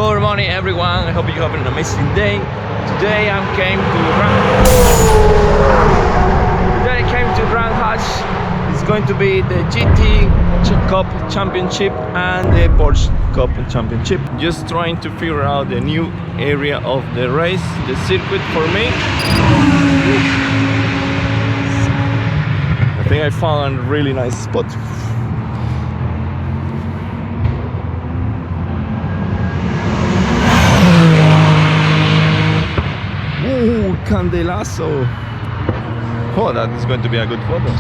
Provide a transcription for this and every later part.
Good morning, everyone. I hope you have an amazing day. Today I came to Grand Hatch. It's going to be the GT Cup Championship and the Porsche Cup Championship. Just trying to figure out the new area of the race, the circuit for me. I think I found a really nice spot. Ooh, Candelazo! Oh, that is going to be a good photo.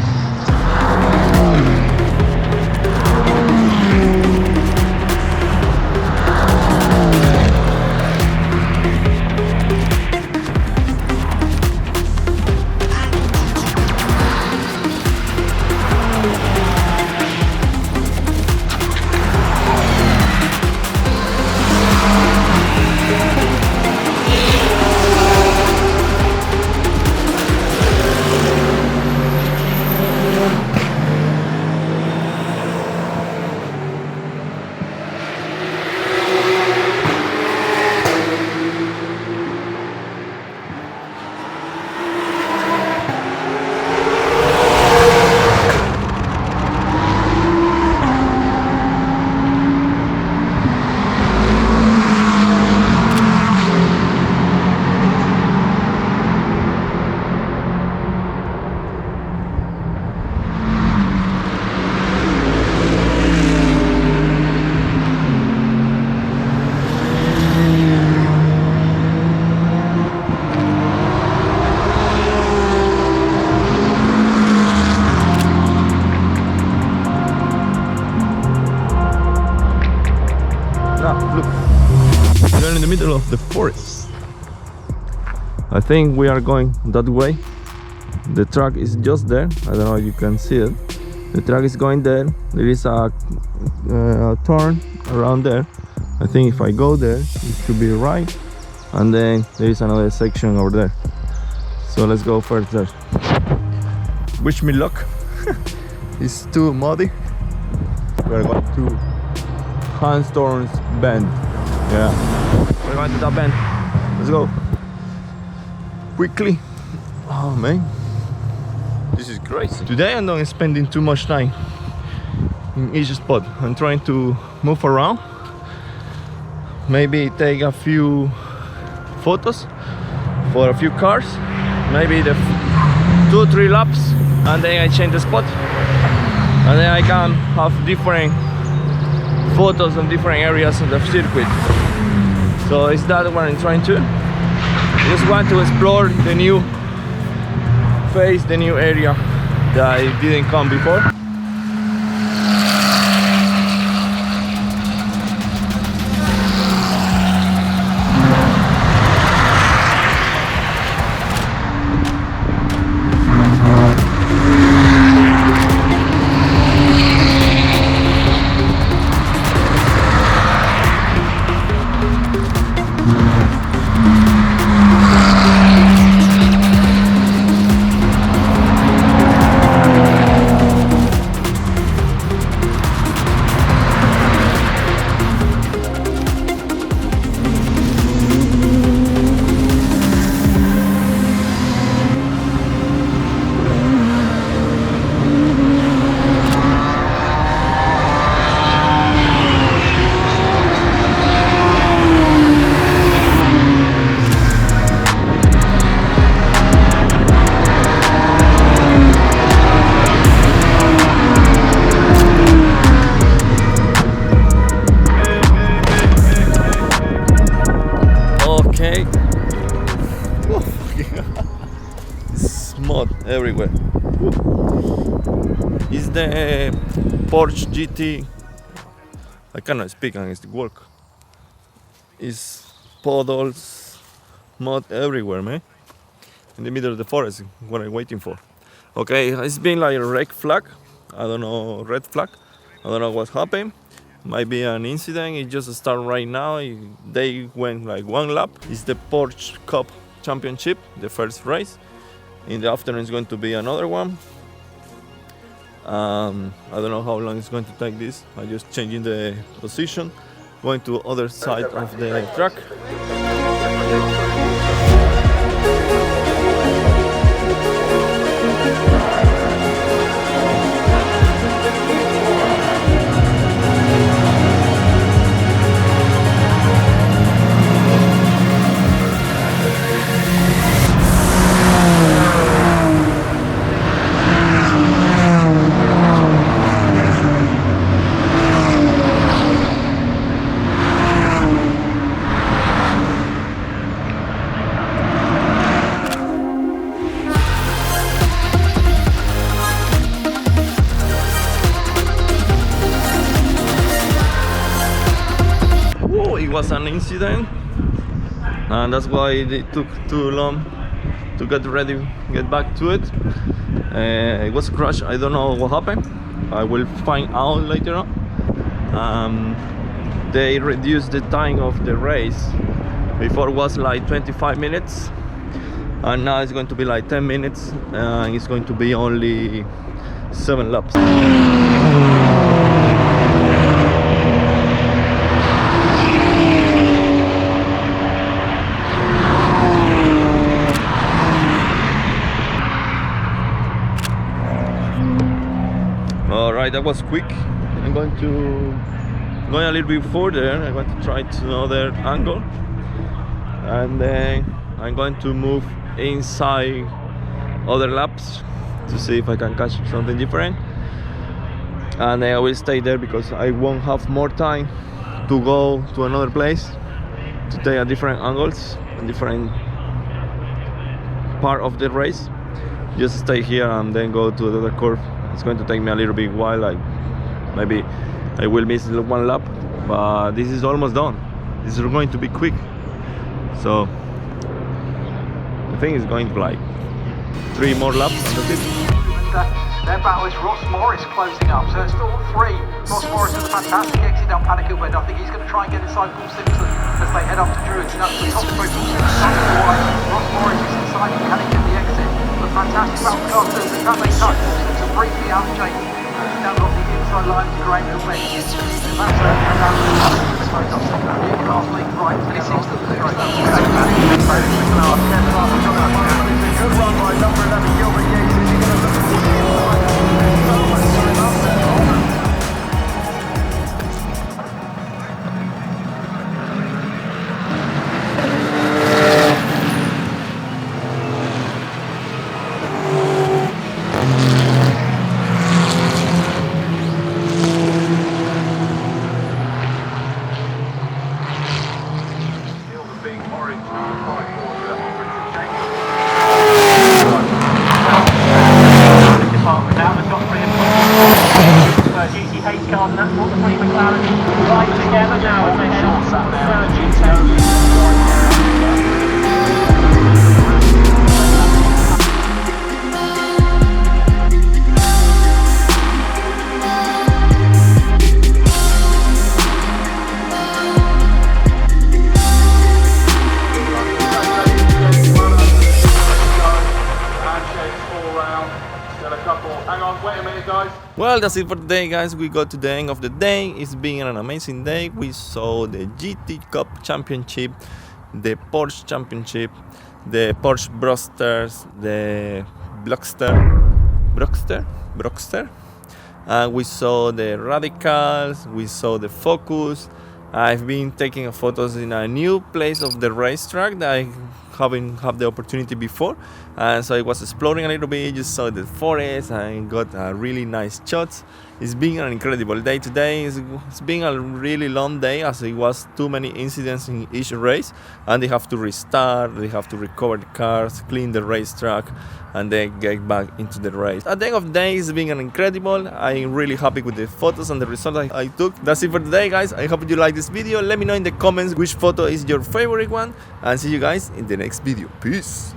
We're in the middle of the forest. I think we are going that way. The track is just there. I don't know if you can see it. The track is going there. There is a turn around there. I think if I go there, it should be right. And then there is another section over there. So let's go first there. Wish me luck. It's too muddy. We're going to Hanstorms Bend. Yeah, we're going to that bend. Let's go. Quickly. Oh man, this is crazy. Today I'm not spending too much time in each spot. I'm trying to move around. Maybe take a few photos for a few cars. Maybe the 2-3 laps, and then I change the spot. And then I can have different photos on different areas of the circuit. So is that what I'm trying to? Just want to explore the new phase, the new area that I didn't come before. Mud everywhere. It's the Porsche GT. I cannot speak against the work. It's puddles, mud everywhere, man. In the middle of the forest, what I'm waiting for. Okay, it's been like a red flag. I don't know, red flag. I don't know what happened. Might be an incident. It just started right now. They went like one lap. It's the Porsche Cup Championship, the first race. In the afternoon is going to be another one. I don't know how long it's going to take this. I'm just changing the position. going to other side of the track. It was an incident, and that's why it took too long to get ready, get back to it. It was a crash. I don't know what happened. I will find out later on. They reduced the time of the race. Before it was like 25 minutes, and now it's going to be like 10 minutes, and it's going to be only 7 laps. Alright, that was quick. I'm going a little bit further. I'm going to try another angle, and then I'm going to move inside other laps to see if I can catch something different, and I will stay there because I won't have more time to go to another place to take a different angles, a different part of the race. Just stay here and then go to the other curve. It's going to take me a little bit while, like maybe I will miss one lap, but this is almost done. This is going to be quick, so I think it's going to be like 3 more laps and that's it. Their battle is Ross Morris closing up, so it's still 3. Ross Morris with a fantastic exit down Paddock Hill Bend. I think he's going to try and get inside Paul Simpson as they head up to Druids. And that's the top of Paul Simpson. Ross Morris is inside and can get the exit. But fantastic battle for Carter, they can't make touch. Paul Simpson briefly out of Jake. He's down off the inside line to Graham Hill Bend. That's down to the smoke up. Last league right, 26 to the straight. Good run by number 11, Gilbert Yates. Is he going to look at the and that's what the three McLaren ride together now as they head off to the third Well, that's it for today, guys. We got to the end of the day. It's been an amazing day. We saw the GT Cup Championship, the Porsche Championship, the Porsche Brosters, the Brockster. We saw the Radicals, we saw the Focus. I've been taking photos in a new place of the racetrack that I haven't had the opportunity before, and so I was exploring a little bit, just saw the forest and got a really nice shots. It's been an incredible day today. It's been a really long day as it was too many incidents in each race, and they have to restart, they have to recover the cars, clean the racetrack, and then get back into the race. At the end of the day, it's been an incredible. I'm really happy with the photos and the results I took. That's it for today, guys. I hope you like this video. Let me know in the comments which photo is your favorite one, and see you guys in the next video. Peace.